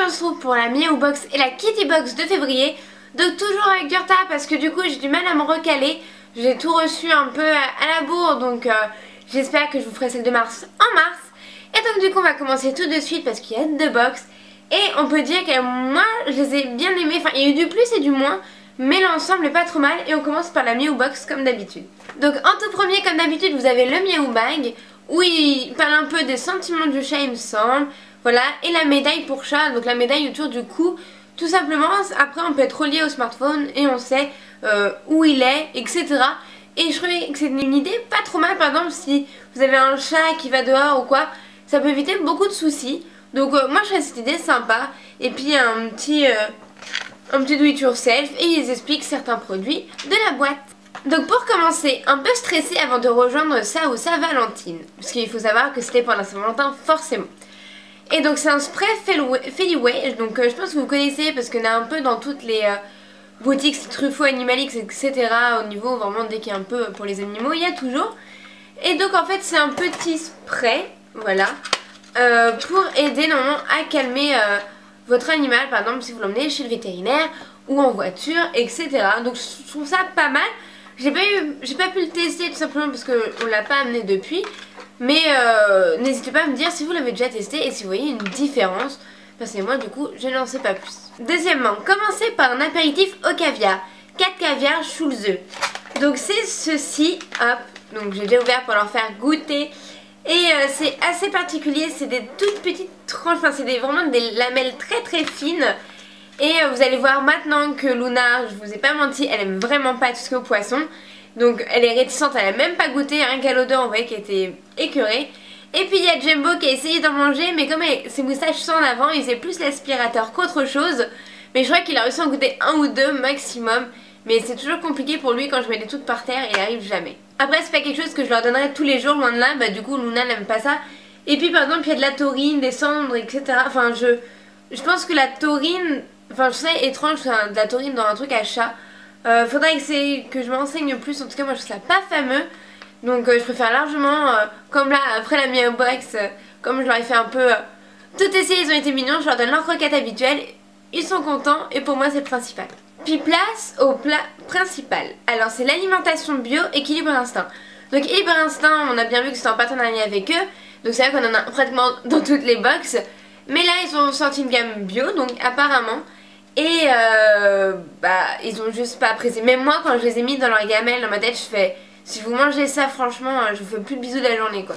on se trouve pour la Miaou Box et la Kitty Box de février. Donc toujours avec du retard parce que du coup j'ai du mal à me recaler. J'ai tout reçu un peu à la bourre, donc j'espère que je vous ferai celle de mars en mars. Et donc du coup on va commencer tout de suite parce qu'il y a deux box. Et on peut dire que moi je les ai bien aimées, enfin il y a eu du plus et du moins, mais l'ensemble est pas trop mal. Et on commence par la Miaou Box comme d'habitude. Donc en tout premier comme d'habitude vous avez le Miaou Bag, où il parle un peu des sentiments du chat il me semble. Voilà, et la médaille pour chat, donc la médaille autour du cou. Tout simplement, après on peut être relié au smartphone et on sait où il est, etc. Et je trouvais que c'est une idée pas trop mal. Par exemple, si vous avez un chat qui va dehors ou quoi, ça peut éviter beaucoup de soucis. Donc moi je trouve cette idée sympa. Et puis un petit do it yourself et ils expliquent certains produits de la boîte. Donc pour commencer, un peu stressé avant de rejoindre ça ou ça Valentine. Parce qu'il faut savoir que c'était pour la Saint-Valentin forcément. Et donc c'est un spray Feliway, donc je pense que vous connaissez parce qu'il y en a un peu dans toutes les boutiques Truffaut, Animalix, etc. Au niveau vraiment dès qu'il y a un peu pour les animaux, il y a toujours. Et donc en fait c'est un petit spray, voilà, pour aider normalement à calmer votre animal, par exemple si vous l'emmenez chez le vétérinaire ou en voiture, etc. Donc je trouve ça pas mal. J'ai pas pu le tester tout simplement parce qu'on l'a pas amené depuis. Mais n'hésitez pas à me dire si vous l'avez déjà testé et si vous voyez une différence. Parce que moi du coup je n'en sais pas plus. Deuxièmement, commencez par un apéritif au caviar. 4 caviars Schulze. Donc c'est ceci, hop. Donc j'ai déjà ouvert pour leur faire goûter. Et c'est assez particulier, c'est des toutes petites tranches, enfin c'est vraiment des lamelles très très fines. Et vous allez voir maintenant que Luna, je vous ai pas menti, elle aime vraiment pas tout ce qui est au poisson. Donc elle est réticente, elle a même pas goûté, rien qu'à l'odeur on voyait qu'elle était écœurée. Et puis il y a Jumbo qui a essayé d'en manger, mais comme ses moustaches sont en avant, il faisait plus l'aspirateur qu'autre chose. Mais je crois qu'il a réussi à en goûter un ou deux maximum. Mais c'est toujours compliqué pour lui quand je mets des toutes par terre, il arrive jamais. Après c'est pas quelque chose que je leur donnerais tous les jours, loin de là, bah du coup Luna n'aime pas ça. Et puis par exemple il y a de la taurine, des cendres, etc. Enfin je pense que la taurine, enfin je sais étrange, de la taurine dans un truc à chat. Faudrait que je m'enseigne plus, en tout cas moi je trouve ça pas fameux. Donc je préfère largement, comme là après la Miaou Box, comme je leur ai fait un peu tout essayer, ils ont été mignons, je leur donne leur croquette habituelle, ils sont contents et pour moi c'est le principal. Puis place au plat principal. Alors c'est l'alimentation bio, équilibre instinct. Donc équilibre instinct, on a bien vu que c'était en partenariat avec eux, donc c'est vrai qu'on en a pratiquement dans toutes les box. Mais là ils ont sorti une gamme bio, donc apparemment. Et ils ont juste pas apprécié. Même moi quand je les ai mis dans leur gamelle, dans ma tête je fais, si vous mangez ça franchement je vous fais plus de bisous de la journée quoi.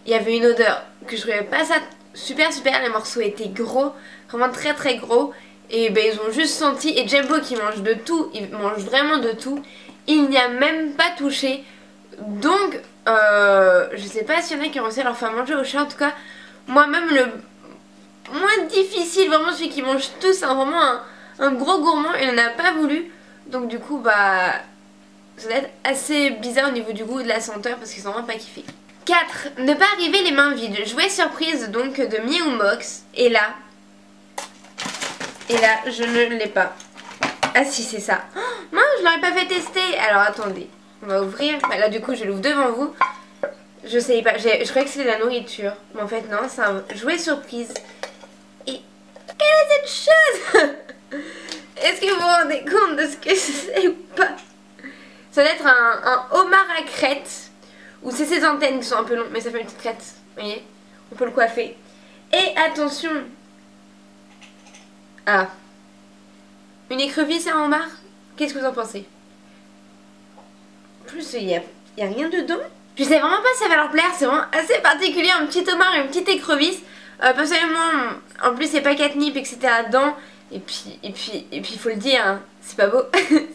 Il y avait une odeur que je trouvais pas ça super, les morceaux étaient gros, vraiment très très gros. Et ils ont juste senti, et Jumbo qui mange de tout, il mange vraiment de tout, il n'y a même pas touché. Donc je sais pas s'il y en a qui ont réussi à leur faire manger au chat. En tout cas moi-même le moins difficile, vraiment celui qui mange tout, c'est vraiment un gros gourmand et il n'en a pas voulu. Donc du coup ça doit être assez bizarre au niveau du goût et de la senteur parce qu'ils n'ont vraiment pas kiffé. 4. Ne pas arriver les mains vides. Jouet surprise donc de Miaou Box. Et là je ne l'ai pas. Ah si c'est ça. Oh, moi je l'aurais pas fait tester. Alors attendez, on va ouvrir. Là du coup je l'ouvre devant vous. Je sais pas, je croyais que c'était de la nourriture. Mais en fait non, c'est un jouet surprise. Et quelle est cette chose? Est-ce que vous vous rendez compte de ce que c'est ou pas? Ça doit être un homard à crête. Ou c'est ses antennes qui sont un peu longues, mais ça fait une petite crête. Vous voyez? On peut le coiffer. Et attention. Ah. Une écrevisse à homard? Qu'est-ce que vous en pensez? En plus, il y a rien dedans. Je sais vraiment pas si ça va leur plaire. C'est vraiment assez particulier. Un petit homard et une petite écrevisse. Personnellement, en plus c'est pas catnip, etc. dedans. Et puis il faut le dire, hein, c'est pas beau.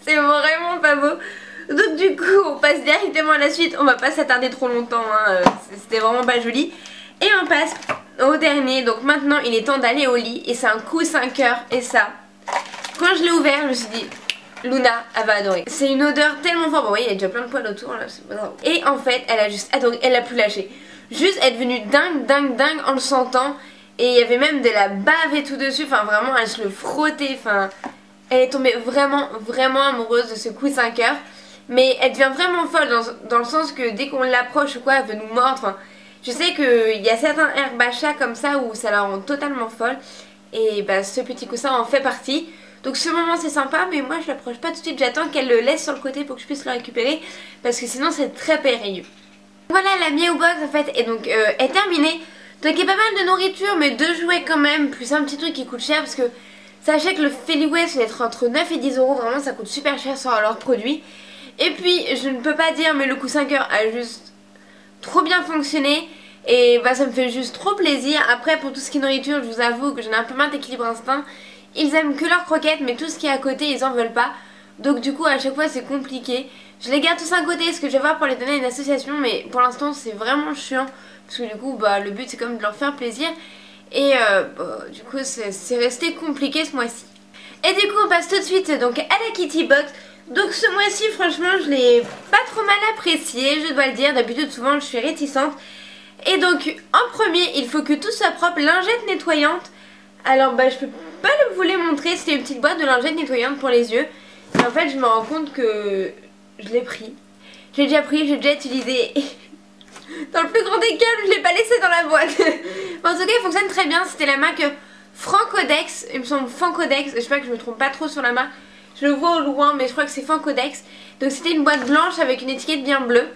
C'est vraiment pas beau. Donc du coup on passe directement à la suite. On va pas s'attarder trop longtemps, hein. C'était vraiment pas joli. Et on passe au dernier. Donc maintenant il est temps d'aller au lit. Et c'est un coussin cœur. Et ça, quand je l'ai ouvert je me suis dit, Luna elle va adorer. C'est une odeur tellement forte. Bon, vous voyez il y a déjà plein de poils autour là, c'est pas grave. Et en fait elle a juste adoré, elle a plus lâché. Juste elle est devenue dingue en le sentant. Et il y avait même de la bave et tout dessus. Enfin vraiment elle se le frottait. Enfin elle est tombée vraiment amoureuse de ce coussin cœur. Mais elle devient vraiment folle dans le sens que dès qu'on l'approche ou quoi elle veut nous mordre. Enfin je sais qu'il y a certains herbes à chat comme ça où ça la rend totalement folle. Et bah ce petit coussin en fait partie. Donc ce moment c'est sympa, mais moi je l'approche pas tout de suite, j'attends qu'elle le laisse sur le côté pour que je puisse le récupérer, parce que sinon c'est très périlleux. Voilà, la Meow Box en fait est terminée. Donc il y a pas mal de nourriture, mais 2 jouets quand même, plus un petit truc qui coûte cher, parce que sachez que le Feliway ça va être entre 9 et 10 euros, vraiment ça coûte super cher sur leurs produits. Et puis je ne peux pas dire, mais le coussin cœur a juste trop bien fonctionné. Et bah ça me fait juste trop plaisir. Après pour tout ce qui est nourriture, je vous avoue que j'en ai un peu marre d'équilibre instinct. Ils aiment que leurs croquettes, mais tout ce qui est à côté ils en veulent pas. Donc du coup à chaque fois c'est compliqué. Je les garde tous à côté, ce que je vais voir pour les donner à une association, mais pour l'instant c'est vraiment chiant. Parce que du coup bah le but c'est quand même de leur faire plaisir. Et bah, du coup c'est resté compliqué ce mois-ci. Et du coup on passe tout de suite donc à la Kitty Box. Donc ce mois-ci franchement je l'ai pas trop mal apprécié, je dois le dire. D'habitude souvent je suis réticente. Et donc en premier il faut que tout soit propre, lingette nettoyante. Alors bah je peux pas vous les montrer, c'était une petite boîte de lingette nettoyante pour les yeux. Et en fait je me rends compte que je l'ai pris. J'ai déjà pris, j'ai déjà utilisé. Dans le plus grand des cas je l'ai pas laissé dans la boîte. En tout cas il fonctionne très bien, c'était la marque Francodex. Il me semble Francodex, je sais pas que je me trompe pas trop sur la marque. Je le vois au loin mais je crois que c'est Francodex. Donc c'était une boîte blanche avec une étiquette bien bleue.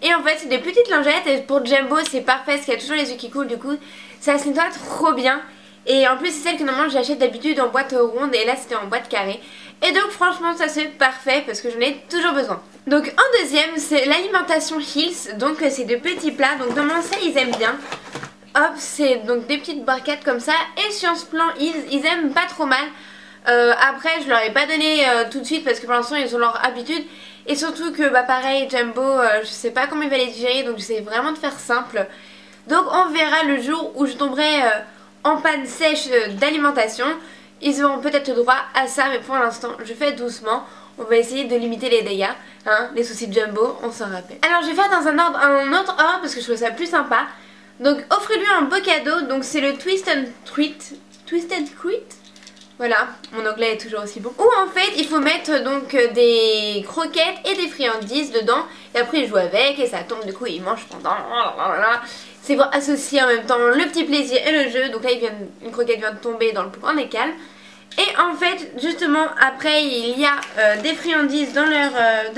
Et en fait c'est des petites lingettes et pour Jumbo c'est parfait parce qu'il y a toujours les yeux qui coulent, du coup ça se nettoie trop bien. Et en plus c'est celle que normalement j'achète d'habitude en boîte ronde et là c'était en boîte carrée. Et donc franchement ça c'est parfait parce que j'en ai toujours besoin. Donc en deuxième c'est l'alimentation Hills. Donc c'est de petits plats, donc dans mon sel ils aiment bien. Hop, c'est donc des petites barquettes comme ça. Et Science Plan Hills ils aiment pas trop mal. Après je leur ai pas donné tout de suite parce que pour l'instant ils ont leur habitude. Et surtout que bah pareil Jumbo je sais pas comment il va les digérer, donc j'essaie vraiment de faire simple. Donc on verra le jour où je tomberai en panne sèche d'alimentation. Ils auront peut-être droit à ça, mais pour l'instant je fais doucement. On va essayer de limiter les dégâts, hein, les soucis de Jumbo, on s'en rappelle. Alors je vais faire dans un autre ordre parce que je trouve ça plus sympa. Donc offrez-lui un beau cadeau, donc c'est le Twisted Treat. Voilà, mon anglais est toujours aussi bon. Où en fait il faut mettre donc des croquettes et des friandises dedans. Et après il joue avec et ça tombe, du coup il mange pendant. C'est pour associer en même temps le petit plaisir et le jeu. Donc là une croquette vient de tomber dans le plus grand des calmes. Et en fait justement après il y a des friandises dans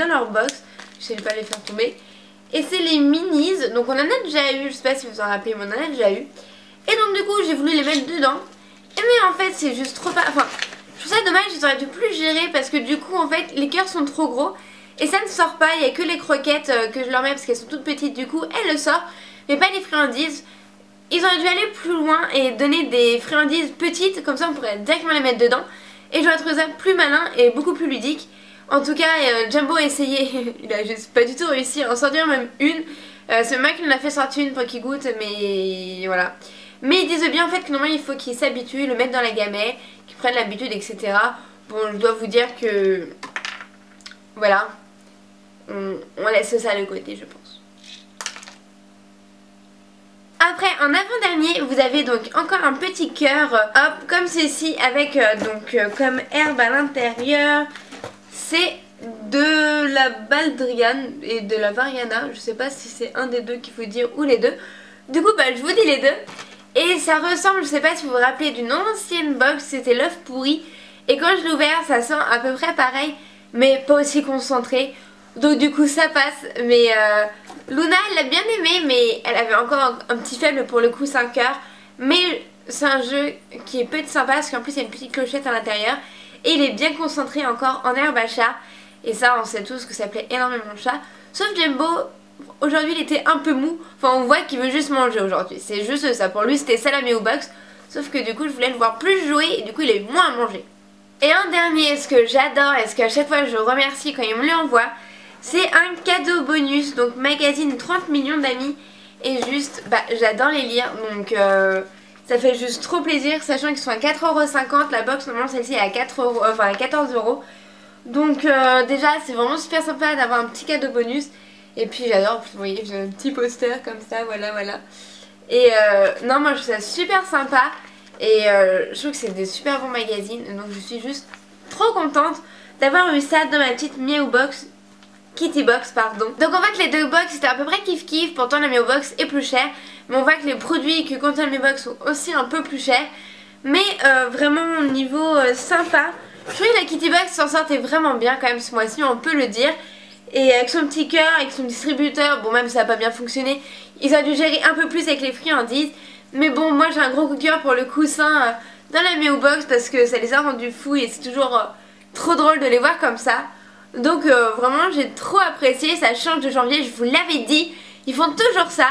leur box. Je sais pas les faire tomber. Et c'est les minis, donc on en a déjà eu, je sais pas si vous vous en rappelez mais on en a déjà eu. Et donc du coup j'ai voulu les mettre dedans. Mais en fait c'est juste trop pas... Enfin je trouve ça dommage, ils auraient dû plus gérer parce que du coup en fait les cœurs sont trop gros. Et ça ne sort pas, il n'y a que les croquettes que je leur mets parce qu'elles sont toutes petites, du coup elles le sortent. Mais pas les friandises. Ils auraient dû aller plus loin et donner des friandises petites, comme ça on pourrait directement les mettre dedans. Et j'aurais trouvé ça plus malin et beaucoup plus ludique. En tout cas Jumbo a essayé, il a juste pas du tout réussi à en sortir même une. C'est moi qui en a fait sortir une pour qu'il goûte, mais voilà. Mais ils disent bien en fait que normalement il faut qu'ils s'habituent, le mettre dans la gamelle, qu'ils prennent l'habitude, etc. Bon, je dois vous dire que voilà, on laisse ça de côté, je pense. Après, en avant-dernier, vous avez donc encore un petit cœur, hop, comme ceci, avec comme herbe à l'intérieur. C'est de la Baldrian et de la Variana. Je sais pas si c'est un des deux qu'il faut dire ou les deux. Du coup, bah, je vous dis les deux. Et ça ressemble, je sais pas si vous vous rappelez d'une ancienne box, c'était l'œuf pourri. Et quand je l'ai ouvert, ça sent à peu près pareil, mais pas aussi concentré. Donc du coup ça passe. Mais Luna elle l'a bien aimé, mais elle avait encore un petit faible pour le coup 5 heures. Mais c'est un jeu qui est peut-être sympa parce qu'en plus il y a une petite clochette à l'intérieur. Et il est bien concentré encore en herbe à chat. Et ça on sait tous que ça plaît énormément au chat. Sauf Jumbo, aujourd'hui il était un peu mou. Enfin on voit qu'il veut juste manger aujourd'hui. C'est juste ça, pour lui c'était ça la Meow Box. Sauf que du coup je voulais le voir plus jouer et du coup il a eu moins à manger. Et un dernier, ce que j'adore et ce qu'à chaque fois je remercie quand il me l'envoie, c'est un cadeau bonus, donc magazine 30 millions d'amis. Et juste, bah j'adore les lire, donc ça fait juste trop plaisir, sachant qu'ils sont à 4,50€, la box normalement celle-ci est à 14€. Donc déjà c'est vraiment super sympa d'avoir un petit cadeau bonus. Et puis j'adore, vous voyez j'ai un petit poster comme ça, voilà. Et non moi je trouve ça super sympa. Et je trouve que c'est des super bons magazines, donc je suis juste trop contente d'avoir eu ça dans ma petite Meow Box, Kitty Box pardon. Donc on voit que les deux box c'était à peu près kiff kiff, pourtant la Meow Box est plus chère. Mais on voit que les produits que contient la Meow Box sont aussi un peu plus chers. Mais vraiment au niveau sympa. Je trouvais que la Kitty Box s'en sortait vraiment bien quand même ce mois-ci, on peut le dire. Et avec son petit cœur, avec son distributeur, bon même ça n'a pas bien fonctionné, ils ont dû gérer un peu plus avec les friandises. Mais bon, moi j'ai un gros coup de cœur pour le coussin dans la mailbox parce que ça les a rendus fous et c'est toujours trop drôle de les voir comme ça. Donc vraiment j'ai trop apprécié, ça change de janvier, je vous l'avais dit, ils font toujours ça.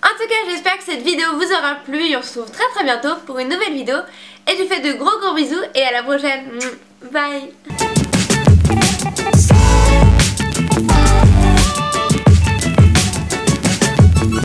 En tout cas j'espère que cette vidéo vous aura plu et on se retrouve très bientôt pour une nouvelle vidéo. Et je vous fais de gros bisous et à la prochaine. Bye.